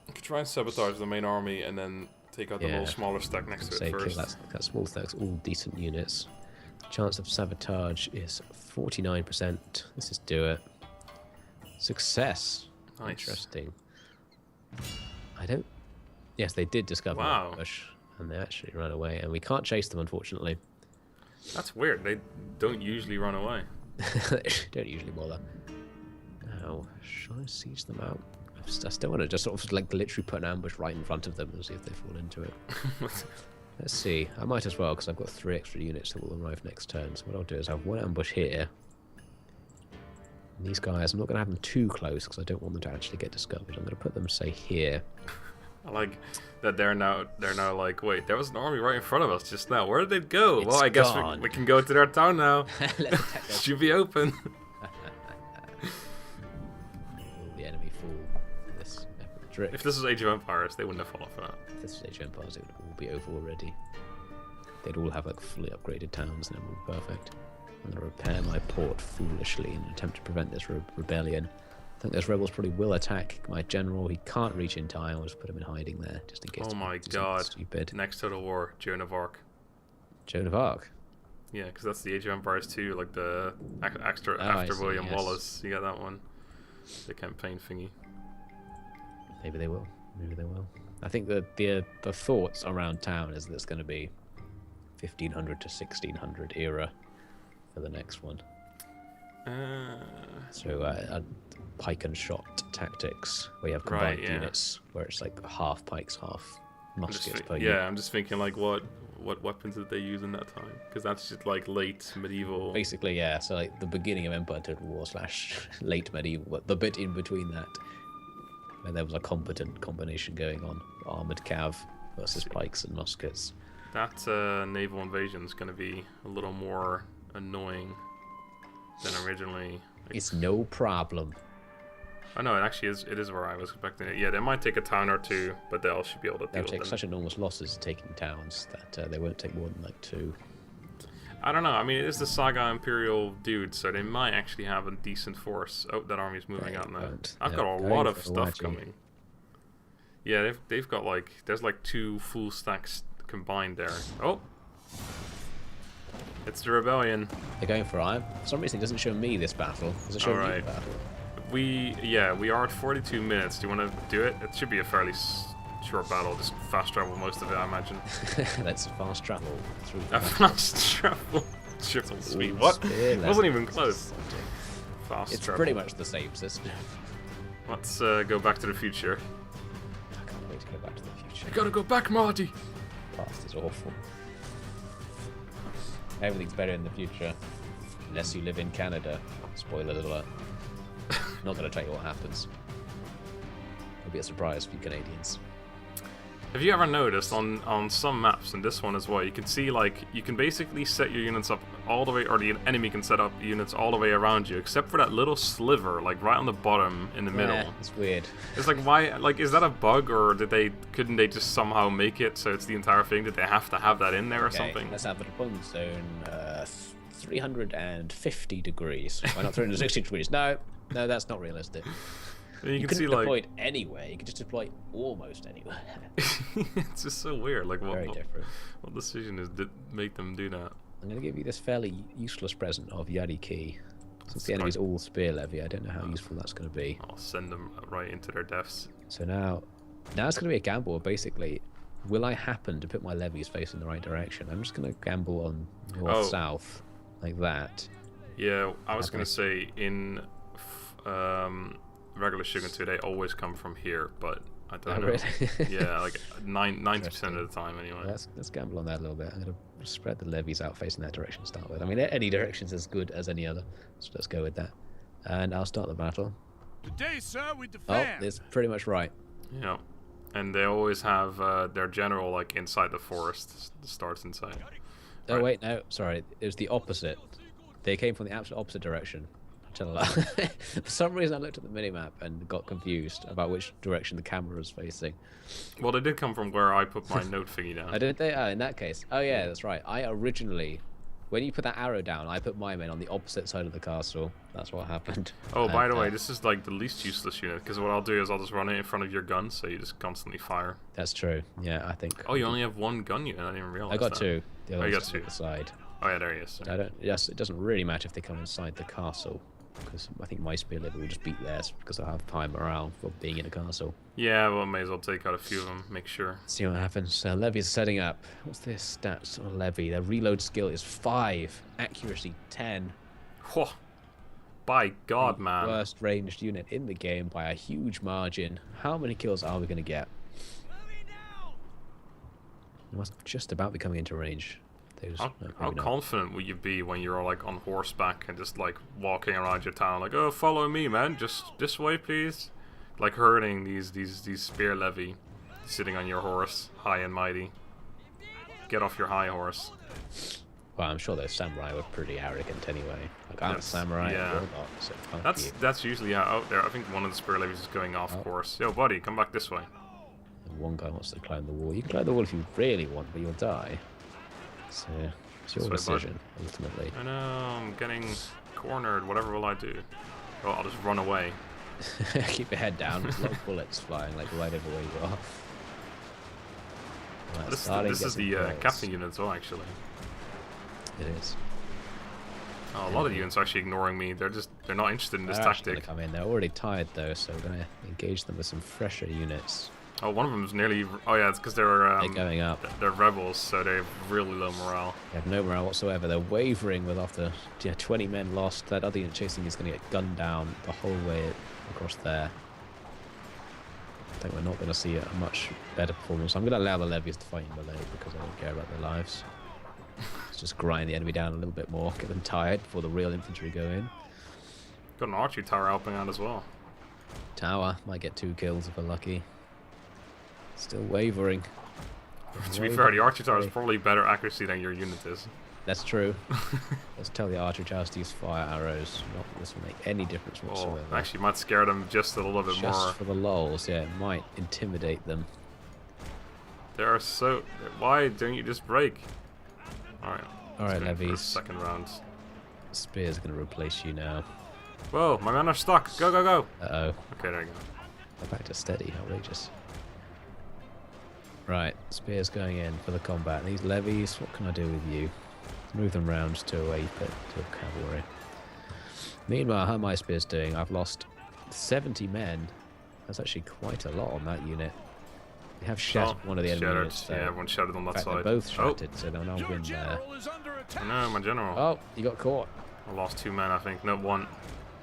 B: You could try and sabotage the main army and then take out the little smaller stack next to it first.
A: That small stack's all decent units. Chance of sabotage is 49%. Let's just do it. Success.
B: Nice.
A: Interesting. I don't... Yes, they did discover
B: Wow.
A: the bush, and they actually ran away, and we can't chase them, unfortunately.
B: That's weird. They don't usually run away.
A: They don't usually bother. Now, shall I siege them out? I still want to just sort of like literally put an ambush right in front of them and see if they fall into it. Let's see. I might as well, because I've got 3 extra units that will arrive next turn. So what I'll do is have 1 ambush here. And these guys, I'm not going to have them too close because I don't want them to actually get discovered. I'm going to put them, say, here.
B: I like that they're now like, wait, there was an army right in front of us just now. Where did it go? Well, I guess we can go to their town now. Should be open.
A: The enemy fall for this epic trick.
B: If this was Age of Empires, they wouldn't have fallen for that.
A: If this was Age of Empires, it would all be over already. They'd all have like fully upgraded towns and it would be perfect. I'm going to repair my port foolishly in an attempt to prevent this rebellion. I think those rebels probably will attack my general. He can't reach in time. I'll just put him in hiding there, just in case.
B: Oh my god.
A: Stupid.
B: Next Total War, Joan of Arc.
A: Joan of Arc?
B: Yeah, because that's the Age of Empires 2, like the after William Wallace. You got that one. The campaign thingy.
A: Maybe they will. Maybe they will. I think that the thoughts around town is that it's going to be 1500 to 1600 era for the next one. So pike and shot tactics, where you have combined units, where it's like half pikes, half muskets per unit.
B: I'm just thinking like what weapons did they use in that time? Because that's just like late medieval.
A: Basically, yeah. So like the beginning of Empire Total War / late medieval, the bit in between that, where there was a competent combination going on, armored cav versus pikes and muskets.
B: That naval invasion is going to be a little more annoying than originally.
A: It's no problem.
B: Oh no, it actually is. It is where I was expecting it. Yeah, they might take a town or 2, but they all should be able to deal
A: They'll
B: with
A: take
B: them.
A: such enormous losses taking towns that they won't take more than like 2.
B: I don't know. I mean, it is the Saga Imperial dude, so they might actually have a decent force. Oh, that army's moving out now. I've got a lot of stuff coming. Yeah, they've got like, there's like 2 full stacks combined there. Oh, it's the rebellion.
A: They're going for iron. For some reason, it doesn't show me this battle. Does it show you the battle?
B: We are at 42 minutes. Do you want to do it? It should be a fairly short battle. Just fast travel most of it, I imagine.
A: Let's fast travel through.
B: Fast travel. Triple speed. What? It wasn't even close. Fast
A: It's
B: travel.
A: pretty much the same system.
B: Let's go back to the future.
A: I can't wait to go back to the future.
B: You gotta go back, Marty.
A: Past is awful. Everything's better in the future, unless you live in Canada. Spoiler alert. Not going to tell you what happens. It'll be a surprise for you Canadians.
B: Have you ever noticed on some maps, and this one as well, you can see like you can basically set your units up all the way, or the enemy can set up units all the way around you, except for that little sliver, like right on the bottom in the middle.
A: Yeah, it's weird.
B: It's like, why? Like, is that a bug, or couldn't they just somehow make it so it's the entire thing? Did they have to have that in there or something?
A: Let's have the opponent zone 350 degrees. Why not 360 degrees? No, that's not realistic. You can see deploy it anywhere. You can just deploy almost anywhere.
B: It's just so weird. Like,
A: Very different.
B: What decision did make them do that?
A: I'm going to give you this fairly useless present of Yari Key. Since the enemy's all spear levy, I don't know how useful that's going to be.
B: I'll send them right into their deaths.
A: So now it's going to be a gamble. Basically, will I happen to put my levies facing the right direction? I'm just going to gamble on north-south, like that.
B: Yeah, I was going to say in regular Shogun 2, they always come from here, but I don't know.
A: Really?
B: Yeah, like 90% of the time anyway.
A: Well, let's gamble on that a little bit. I'm going to spread the levies out facing that direction to start with. I mean, any direction's as good as any other, so let's go with that. And I'll start the battle.
C: Today, sir, we defend.
A: Oh, it's pretty much right.
B: Yeah, and they always have their general like inside the forest. Starts inside.
A: Oh
B: Right.
A: wait, no, sorry, it was the opposite. They came from the absolute opposite direction. For some reason, I looked at the minimap and got confused about which direction the camera was facing.
B: Well, they did come from where I put my note thingy down.
A: I did they? Oh, in that case. Oh yeah, that's right. I originally, when you put that arrow down, I put my men on the opposite side of the castle. That's what happened.
B: Oh, by the way, this is like the least useless unit, because what I'll do is I'll just run it in front of your gun, so you just constantly fire.
A: That's true. Yeah, I think.
B: Oh, you only have 1 gun unit. I didn't even realize.
A: I got
B: that.
A: 2. The other
B: you got
A: one's
B: 2.
A: at the side.
B: Oh yeah, there he is.
A: I don't. Yes, it doesn't really matter if they come inside the castle. because I think my spear levy will just beat theirs because I have high morale for being in a castle.
B: Yeah, well, may as well take out a few of them. Make sure.
A: See what happens. Levy's setting up. What's their stats on Levy? Their reload skill is 5, accuracy 10.
B: Whoa. By God, man.
A: Worst ranged unit in the game by a huge margin. How many kills are we going to get? It must just about be coming into range.
B: How confident will you be when you're like on horseback and just like walking around your town like, oh, follow me, man, just this way, please, like herding these spear levy, sitting on your horse, high and mighty. Get off your high horse.
A: Well, I'm sure those samurai were pretty arrogant anyway. Like, I'm a samurai.
B: Yeah. That's usually out there. I think one of the spear levies is going off course. Yo, buddy, come back this way.
A: And one guy wants to climb the wall. You can climb the wall if you really want, but you'll die. So it's your decision, ultimately.
B: I know, I'm getting cornered. Whatever will I do? Well, I'll just run away.
A: Keep your head down. There's a lot of bullets flying like right over where you are. Right,
B: this is the captain unit as well, actually.
A: It is.
B: Oh, a lot of units are actually ignoring me. They're not interested in this tactic.
A: Come in. They're already tired though, so we're gonna engage them with some fresher units.
B: Oh, one of them is nearly. Oh yeah, it's because they're
A: going up.
B: They're rebels, so they have really low morale.
A: They have no morale whatsoever. They're wavering with after 20 men lost. That other unit chasing is going to get gunned down the whole way across there. I think we're not going to see a much better performance. I'm going to allow the levies to fight in melee because I don't care about their lives. Let's just grind the enemy down a little bit more, get them tired before the real infantry go in.
B: Got an archery tower helping out as well.
A: Tower might get 2 kills if we're lucky. Still wavering.
B: To be fair, the archer tower is probably better accuracy than your unit is.
A: That's true. Let's tell the archer towers to use fire arrows. Not that this will make any difference whatsoever.
B: Oh, actually, might scare them just a little bit more.
A: Just for the lulz, yeah, it might intimidate them.
B: They are so. Why don't you just break? Alright.
A: Alright, levies.
B: Second round.
A: Spear's going to replace you now.
B: Whoa, my men are stuck. Go, go, go.
A: Uh-oh.
B: Okay, there you go.
A: They're back to steady. Outrageous. Right, spears going in for the combat. These levies, what can I do with you? Move them round to a cavalry. Meanwhile, how my spears doing? I've lost 70 men. That's actually quite a lot on that unit. We have shattered one of the enemy units.
B: Yeah, everyone's shattered on that side.
A: They're both shattered, so they'll now win there.
B: No, my general.
A: Oh, you got caught.
B: I lost 2 men, I think. No, 1.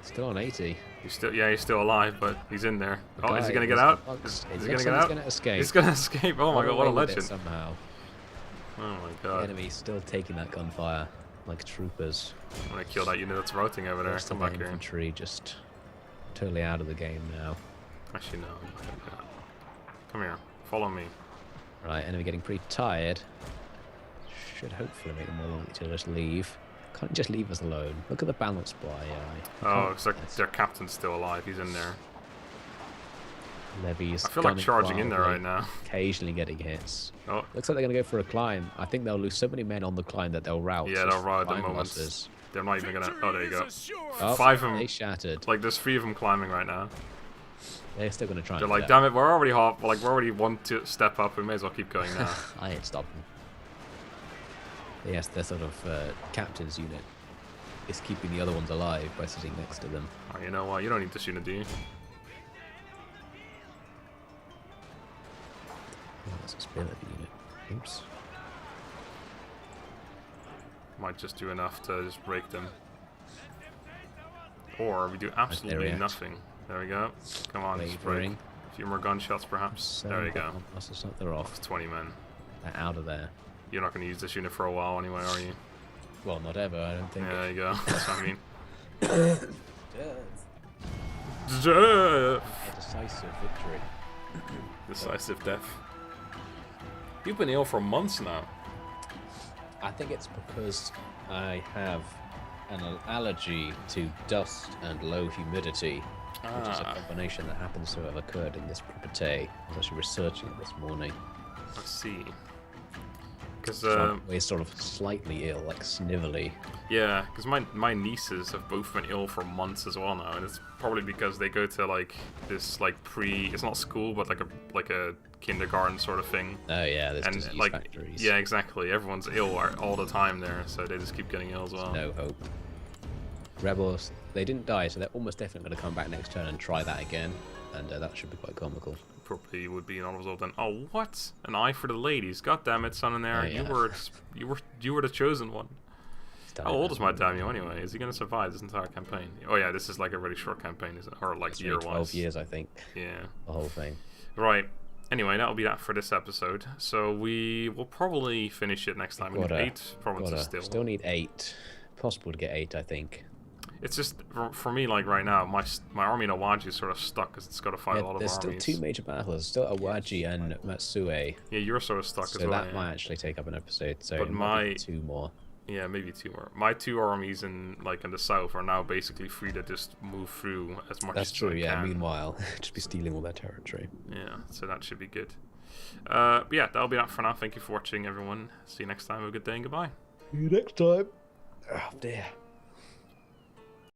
A: Still on 80.
B: He's still alive, but he's in there. Oh, is he gonna get out? Is he gonna get out?
A: He's gonna escape.
B: He's gonna escape. Oh my god, what a legend!
A: Somehow.
B: Oh my god.
A: The enemy's still taking that gunfire like troopers.
B: I'm gonna kill that unit that's routing over there. Come back here.
A: Infantry just totally out of the game now.
B: Actually, no. Come here. Follow me.
A: Right, enemy getting pretty tired. Should hopefully make them more likely to just leave. Can't just leave us alone. Look at the balance by
B: oh, it's like their captain's still alive. He's in there.
A: Levies.
B: I feel like charging in there right now.
A: Occasionally getting hits.
B: Oh.
A: Looks like they're going to go for a climb. I think they'll lose so many men on the climb that they'll rout.
B: Yeah, they'll rout at the moment. They're not even going to... Oh, there you go.
A: Oh,
B: 5 of them.
A: They shattered.
B: Like, there's 3 of them climbing right now.
A: They're still going to try.
B: They're like, damn it, we're already half... Like, we're already 1 step up. We may as well keep going now.
A: I ain't stopping. Yes, their sort of captain's unit is keeping the other ones alive by sitting next to them.
B: Oh, you know what? You don't need this unit, do you?
A: Oh, that's a spear unit. Oops.
B: Might just do enough to just break them. Or we do absolutely nothing. There we go. Come on, just break. A few more gunshots, perhaps.
A: So
B: there you go.
A: They're off.
B: It's 20 men.
A: They're out of there.
B: You're not going to use this unit for a while anyway, are you?
A: Well, not ever, I don't think.
B: Yeah, there you go. That's what I mean.
A: A decisive victory.
B: Decisive death. You've been ill for months now.
A: I think it's because I have an allergy to dust and low humidity, which is a combination that happens to have occurred in this property. I was actually researching it this morning.
B: I see. Because
A: we're sort of slightly ill, like snivelly.
B: Yeah, because my nieces have both been ill for months as well now, and it's probably because they go to like this like it's not school, but like a kindergarten sort of thing.
A: Oh yeah, there's
B: and
A: disease
B: like
A: factories.
B: Yeah, exactly. Everyone's ill all the time there, so they just keep getting ill as well.
A: No hope. rebels, they didn't die, so they're almost definitely going to come back next turn and try that again, and that should be quite comical.
B: Probably would be an unresolved then. Oh, what? An eye for the ladies. God damn it, son and heir.
A: Oh, yeah.
B: You were the chosen one. How old is my daimyo anyway? Is he going to survive this entire campaign? Oh yeah, this is like a really short campaign, is it? Or like year-wise.
A: 12 years, I think.
B: Yeah.
A: The whole thing.
B: Right. Anyway, that'll be that for this episode. So we will probably finish it next time. We need 8 provinces still.
A: Still need 8. Possible to get 8, I think.
B: It's just, for me, like right now, my army in Awaji is sort of stuck because it's got to fight a lot of
A: there's
B: armies.
A: Still 2 major battles. There's still Awaji and Matsue.
B: Yeah, you're sort of stuck
A: so
B: as well.
A: So that might actually take up an episode. So
B: but my
A: 2 more.
B: Yeah, maybe 2 more. My 2 armies in the south are now basically free to just move through as much as they can.
A: That's true, yeah. Meanwhile, just be stealing all their territory.
B: Yeah, so that should be good. But yeah, that'll be that for now. Thank you for watching, everyone. See you next time. Have a good day and goodbye.
A: See you next time. Oh, dear.